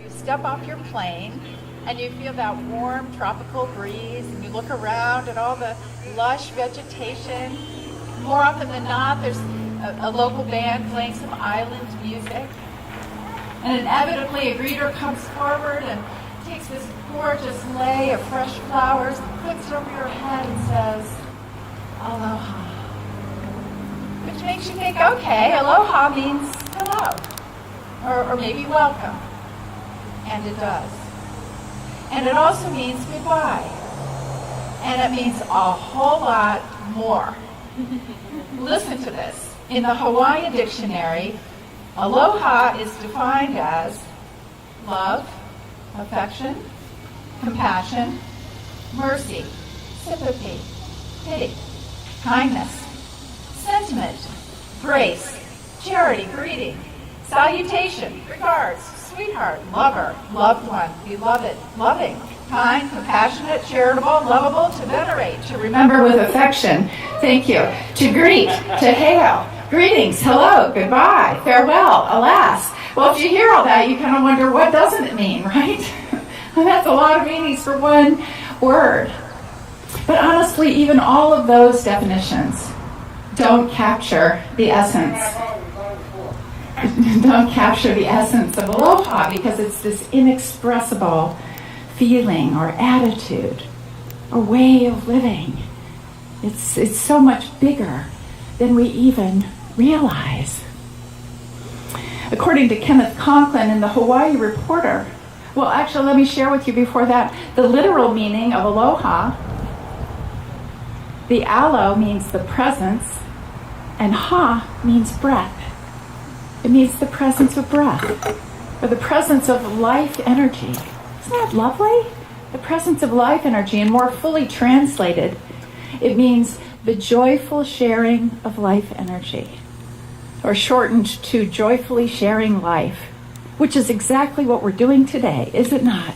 You step off your plane and you feel that warm tropical breeze, and you look around at all the lush vegetation. More often than not, there's a local band playing some island music. And inevitably a greeter comes forward and takes this gorgeous lei of fresh flowers and puts it over your head and says, Aloha. Which makes you think, okay, aloha means hello, or maybe welcome. And it does. And it also means goodbye. And it means a whole lot more. Listen to this. In the Hawaiian dictionary, aloha is defined as love, affection, compassion, mercy, sympathy, pity, kindness, sentiment, grace, charity, greeting, salutation, regards, sweetheart, lover, loved one, beloved, loving, kind, compassionate, charitable, lovable, to venerate, to remember with affection, thank you, to greet, to hail, greetings, hello, goodbye, farewell, alas. Well, if you hear all that, you kind of wonder, what doesn't it mean, right? And that's a lot of meanings for one word. But honestly, even all of those definitions don't capture the essence. Don't capture the essence of aloha, because it's this inexpressible feeling or attitude or way of living. It's so much bigger than we even realize. According to Kenneth Conklin in the Hawaii Reporter, well, actually, let me share with you before that the literal meaning of aloha. The alo means the presence, and ha means breath. It means the presence of breath, or the presence of life energy. Isn't that lovely? The presence of life energy, and more fully translated, it means the joyful sharing of life energy, or shortened to joyfully sharing life, which is exactly what we're doing today, is it not?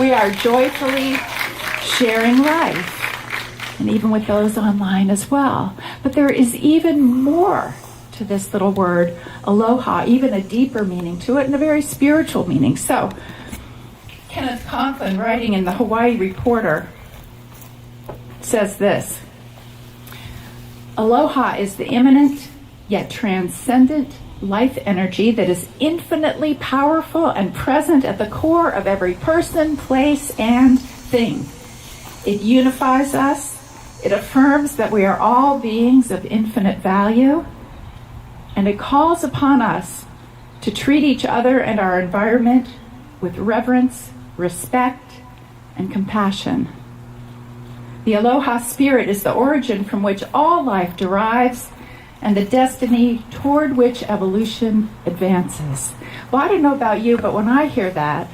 We are joyfully sharing life, and even with those online as well. But there is even more to this little word, aloha, even a deeper meaning to it, and a very spiritual meaning. So, Kenneth Conklin, writing in the Hawaii Reporter, says this: aloha is the immanent yet transcendent life energy that is infinitely powerful and present at the core of every person, place, and thing. It unifies us. It affirms that we are all beings of infinite value. And it calls upon us to treat each other and our environment with reverence, respect, and compassion. The Aloha Spirit is the origin from which all life derives and the destiny toward which evolution advances. Well, I don't know about you, but when I hear that,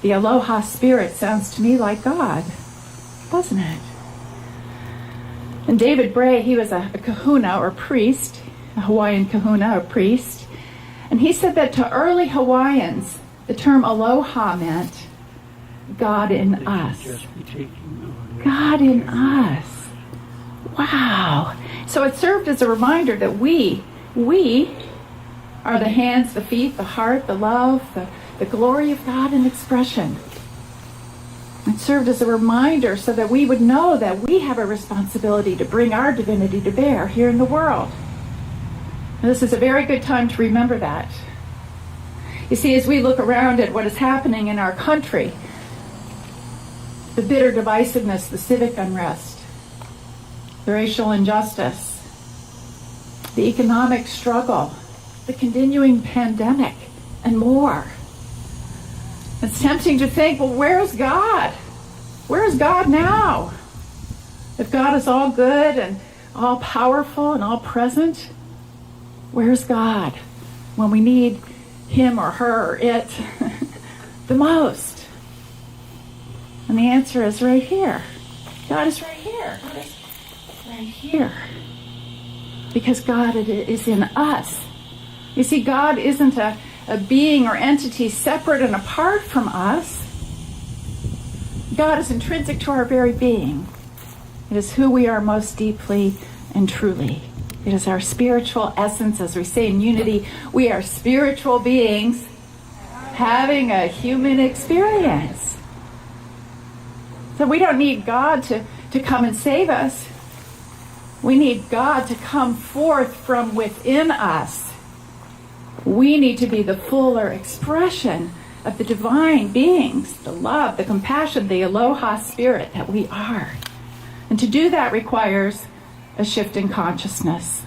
the Aloha Spirit sounds to me like God, doesn't it? And David Bray, he was a kahuna or priest, a Hawaiian kahuna or priest, and he said that to early Hawaiians, the term aloha meant God in us. God in us. Wow. So it served as a reminder that we are the hands, the feet, the heart, the love, the glory of God in expression. It served as a reminder so that we would know that we have a responsibility to bring our divinity to bear here in the world. And this is a very good time to remember that. You see, as we look around at what is happening in our country, the bitter divisiveness, the civic unrest, the racial injustice, the economic struggle, the continuing pandemic, and more. It's tempting to think, well, where's God? Where's God now? If God is all good and all powerful and all present, where's God when we need him or her or it the most? And the answer is right here. God is right here. God is right here. Because God is in us. You see, God isn't a being or entity separate and apart from us. God is intrinsic to our very being. It is who we are most deeply and truly. It is our spiritual essence, as we say in unity. We are spiritual beings having a human experience. So we don't need God to come and save us. We need God to come forth from within us. We need to be the fuller expression of the divine beings, the love, the compassion, the Aloha Spirit that we are. And to do that requires a shift in consciousness.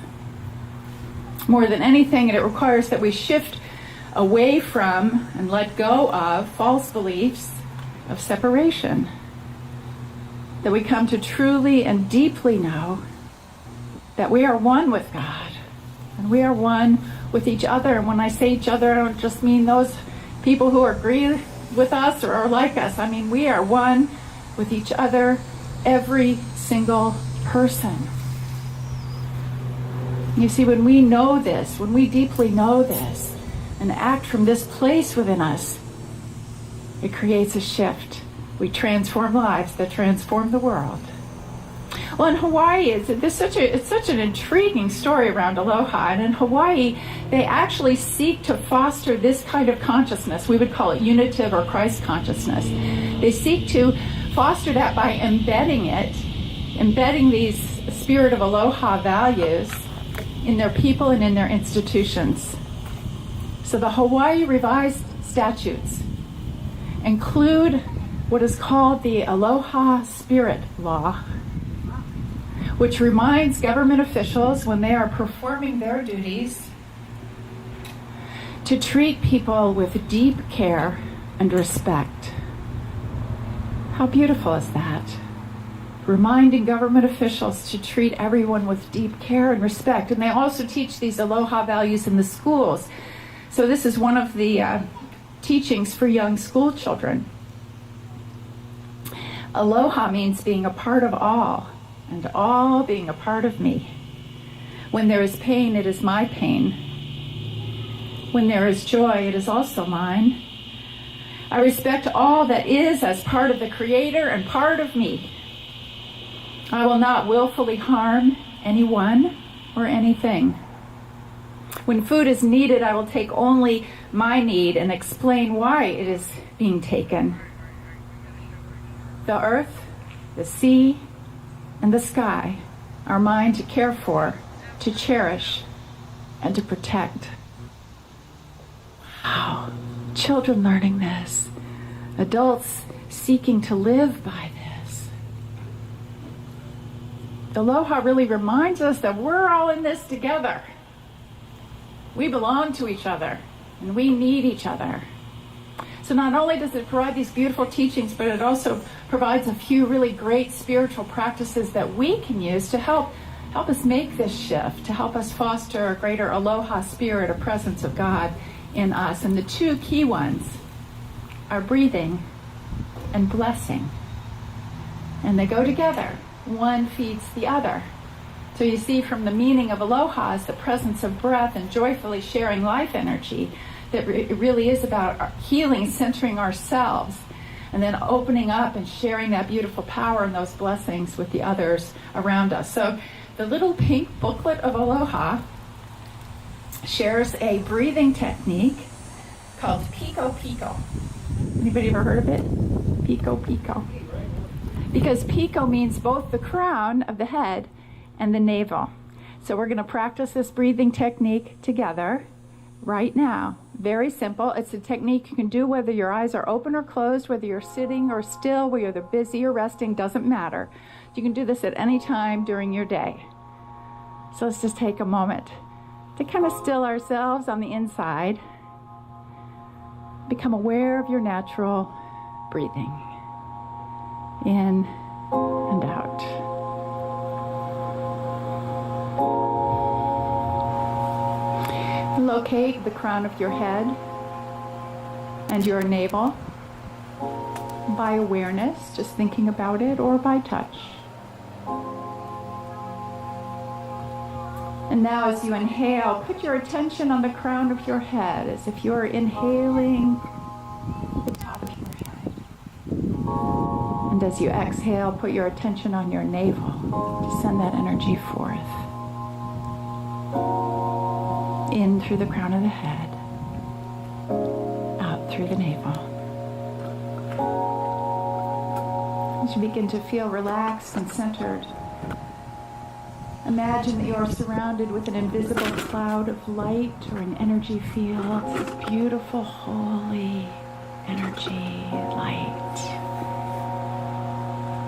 More than anything, it requires that we shift away from and let go of false beliefs of separation. That we come to truly and deeply know that we are one with God. And we are one with each other. And when I say each other, I don't just mean those people who agree with us or are like us. I mean, we are one with each other, every single person. You see, when we know this, when we deeply know this, and act from this place within us, it creates a shift. We transform lives that transform the world. Well, in Hawaii, it's such an intriguing story around Aloha. And in Hawaii, they actually seek to foster this kind of consciousness. We would call it unitive or Christ consciousness. They seek to foster that by embedding these spirit of Aloha values in their people and in their institutions. So the Hawaii Revised Statutes include what is called the Aloha Spirit Law, which reminds government officials when they are performing their duties to treat people with deep care and respect. How beautiful is that? Reminding government officials to treat everyone with deep care and respect. And they also teach these Aloha values in the schools. So this is one of the teachings for young school children. Aloha means being a part of all, and all being a part of me. When there is pain, it is my pain. When there is joy, it is also mine. I respect all that is as part of the Creator and part of me. I will not willfully harm anyone or anything. When food is needed, I will take only my need and explain why it is being taken. The earth, the sea, and the sky are mine to care for, to cherish, and to protect. Wow. Children learning this. Adults seeking to live by this. Aloha really reminds us that we're all in this together. We belong to each other, and we need each other. So not only does it provide these beautiful teachings, but it also provides a few really great spiritual practices that we can use to help us make this shift, to help us foster a greater Aloha Spirit, a presence of God in us. And the two key ones are breathing and blessing. And they go together. One feeds the other. So you see from the meaning of Aloha is the presence of breath and joyfully sharing life energy, that it really is about healing, centering ourselves, and then opening up and sharing that beautiful power and those blessings with the others around us. So the little pink booklet of Aloha shares a breathing technique called Pico Pico. Anybody ever heard of it? Pico Pico. Because Pico means both the crown of the head and the navel. So we're going to practice this breathing technique together right now. Very simple. It's a technique you can do whether your eyes are open or closed, whether you're sitting or still, whether you're busy or resting, doesn't matter. You can do this at any time during your day. So let's just take a moment to kind of still ourselves on the inside. Become aware of your natural breathing. In and out. Locate the crown of your head and your navel by awareness, just thinking about it, or by touch. And now as you inhale, put your attention on the crown of your head as if you're inhaling the top of your head. And as you exhale, put your attention on your navel to send that energy forth. In through the crown of the head, out through through the navel. As you begin to feel relaxed and centered, imagine that you are surrounded with an invisible cloud of light or an energy field, this beautiful, holy energy, light,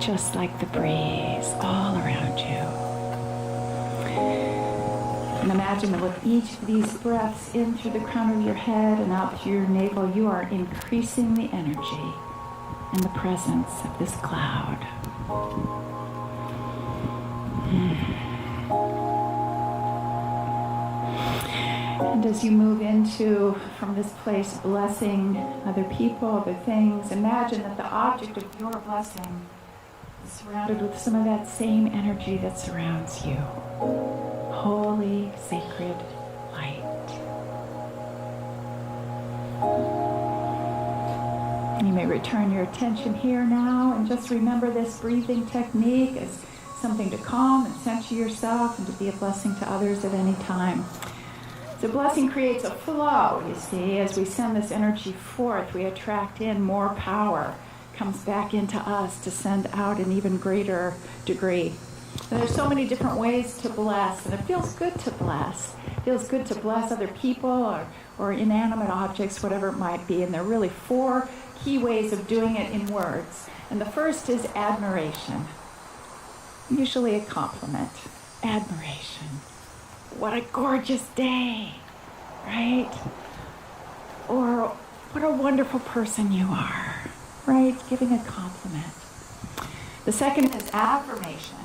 just like the breeze all around you. And imagine that with each of these breaths in through the crown of your head and out through your navel, you are increasing the energy and the presence of this cloud. And as you move into, from this place, blessing other people, other things, imagine that the object of your blessing is surrounded with some of that same energy that surrounds you. Holy, sacred light. You may return your attention here now and just remember this breathing technique as something to calm and center yourself and to be a blessing to others at any time. The blessing creates a flow, you see. As we send this energy forth, we attract in more power, comes back into us to send out an even greater degree. And there's so many different ways to bless, and it feels good to bless. It feels good to bless other people or inanimate objects, whatever it might be. And there are really 4 key ways of doing it in words. And the first is admiration. Usually a compliment. Admiration. What a gorgeous day, right? Or what a wonderful person you are, right? Giving a compliment. The second is affirmation.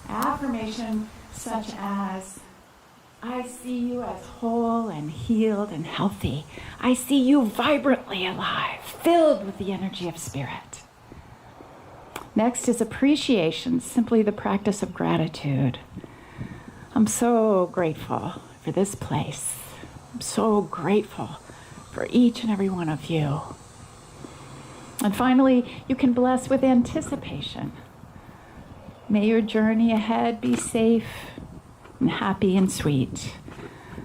Affirmation such as, I see you as whole and healed and healthy. I see you vibrantly alive, filled with the energy of spirit. Next is appreciation, simply the practice of gratitude. I'm so grateful for this place. I'm so grateful for each and every one of you. And finally, you can bless with anticipation. May your journey ahead be safe and happy and sweet.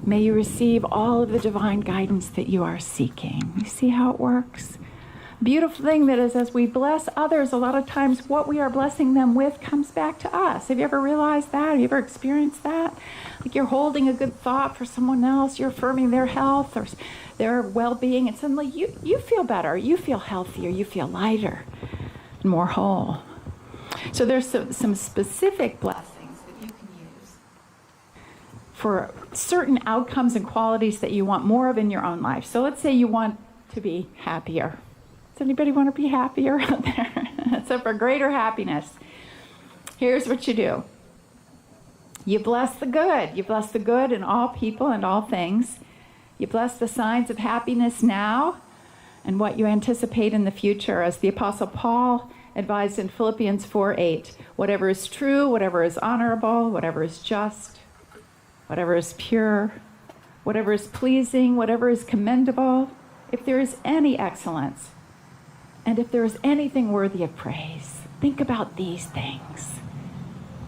May you receive all of the divine guidance that you are seeking. You see how it works? Beautiful thing that is, as we bless others, a lot of times what we are blessing them with comes back to us. Have you ever realized that? Have you ever experienced that? Like you're holding a good thought for someone else, you're affirming their health or their well-being, and suddenly you feel better, you feel healthier, you feel lighter and more whole. So there's some specific blessings that you can use for certain outcomes and qualities that you want more of in your own life. So let's say you want to be happier. Does anybody want to be happier out there? So for greater happiness, here's what you do. You bless the good. You bless the good in all people and all things. You bless the signs of happiness now and what you anticipate in the future. As the Apostle Paul advised in Philippians 4:8, whatever is true, whatever is honorable, whatever is just, whatever is pure, whatever is pleasing, whatever is commendable, if there is any excellence, and if there is anything worthy of praise, think about these things.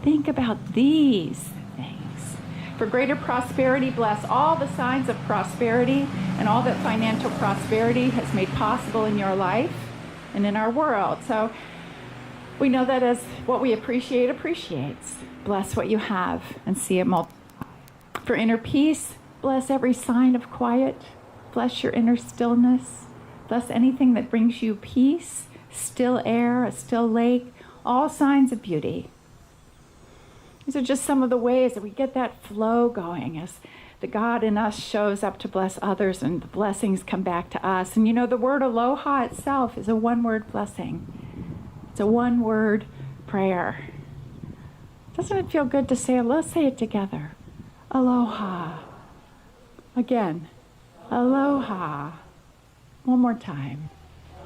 Think about these things. For greater prosperity, bless all the signs of prosperity and all that financial prosperity has made possible in your life and in our world. So we know that as what we appreciate appreciates. Bless what you have and see it multiply. For inner peace, bless every sign of quiet. Bless your inner stillness. Bless anything that brings you peace, still air, a still lake, all signs of beauty. These are just some of the ways that we get that flow going as the God in us shows up to bless others and the blessings come back to us. And you know, the word aloha itself is a one-word blessing. It's a one-word prayer. Doesn't it feel good to say it? Let's say it together. Aloha. Again. Aloha. One more time.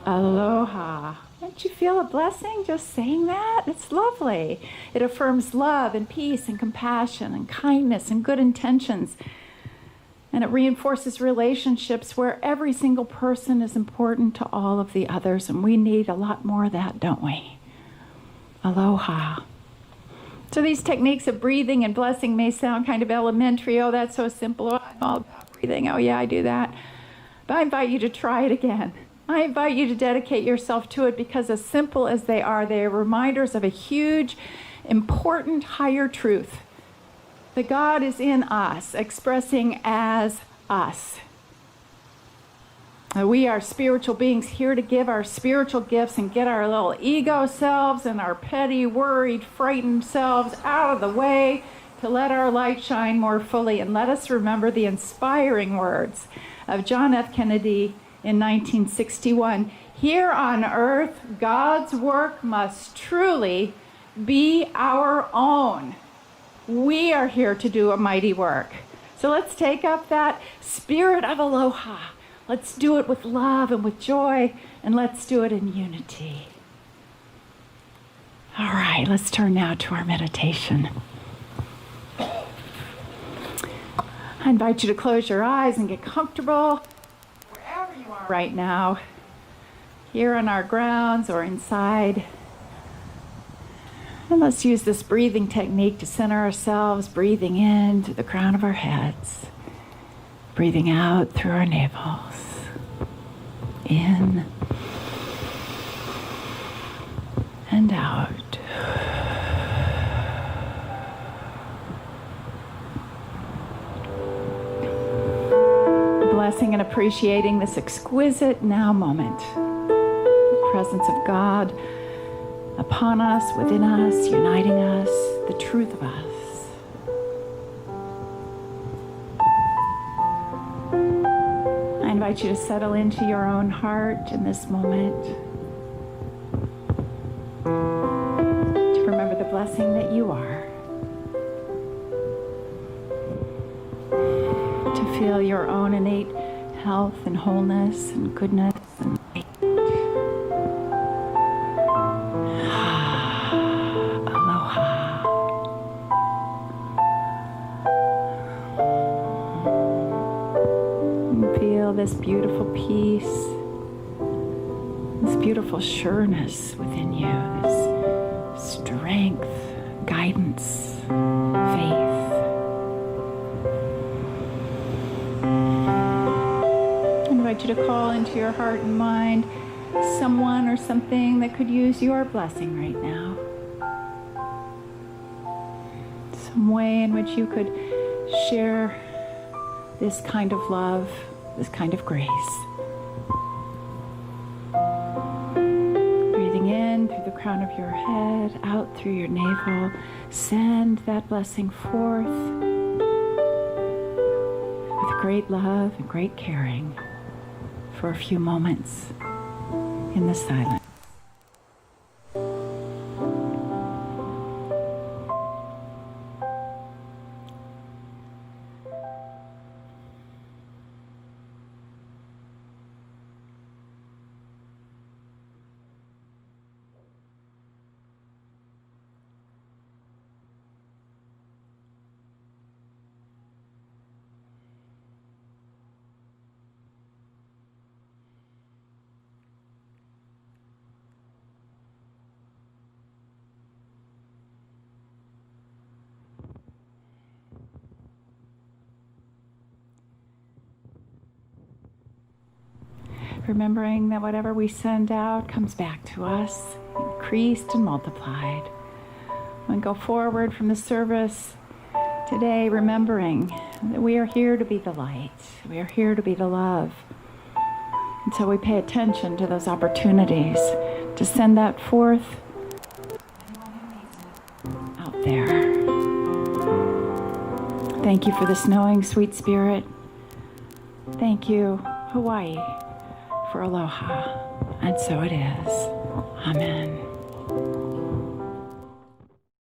Aloha. Don't you feel a blessing just saying that? It's lovely. It affirms love and peace and compassion and kindness and good intentions. And it reinforces relationships where every single person is important to all of the others. And we need a lot more of that, don't we? Aloha. So these techniques of breathing and blessing may sound kind of elementary. Oh, that's so simple. Oh, I'm all about breathing. Oh, yeah, I do that. But I invite you to try it again. I invite you to dedicate yourself to it, because as simple as they are reminders of a huge, important, higher truth. That God is in us, expressing as us. We are spiritual beings here to give our spiritual gifts and get our little ego selves and our petty, worried, frightened selves out of the way to let our light shine more fully. And let us remember the inspiring words of John F. Kennedy in 1961. Here on earth, God's work must truly be our own. We are here to do a mighty work. So let's take up that spirit of aloha. Let's do it with love and with joy, and let's do it in unity. All right, let's turn now to our meditation. I invite you to close your eyes and get comfortable wherever you are right now, here on our grounds or inside. And let's use this breathing technique to center ourselves, breathing in through the crown of our heads, breathing out through our navels. In and out. Blessing and appreciating this exquisite now moment. The presence of God upon us, within us, uniting us, the truth of us. I invite you to settle into your own heart in this moment. To remember the blessing that you are. To feel your own innate health and wholeness and goodness and light. Aloha. And feel this beautiful peace, this beautiful sureness within you, this strength, guidance, faith. I invite you to call into your heart and mind someone or something that could use your blessing right now. Some way in which you could share this kind of love, this kind of grace. Breathing in through the crown of your head, out through your navel. Send that blessing forth with great love and great caring for a few moments in the silence. Remembering that whatever we send out comes back to us, increased and multiplied. And go forward from the service today, remembering that we are here to be the light. We are here to be the love. And so we pay attention to those opportunities to send that forth out there. Thank you for this knowing, sweet spirit. Thank you, Hawaii, for aloha. And so it is. Amen.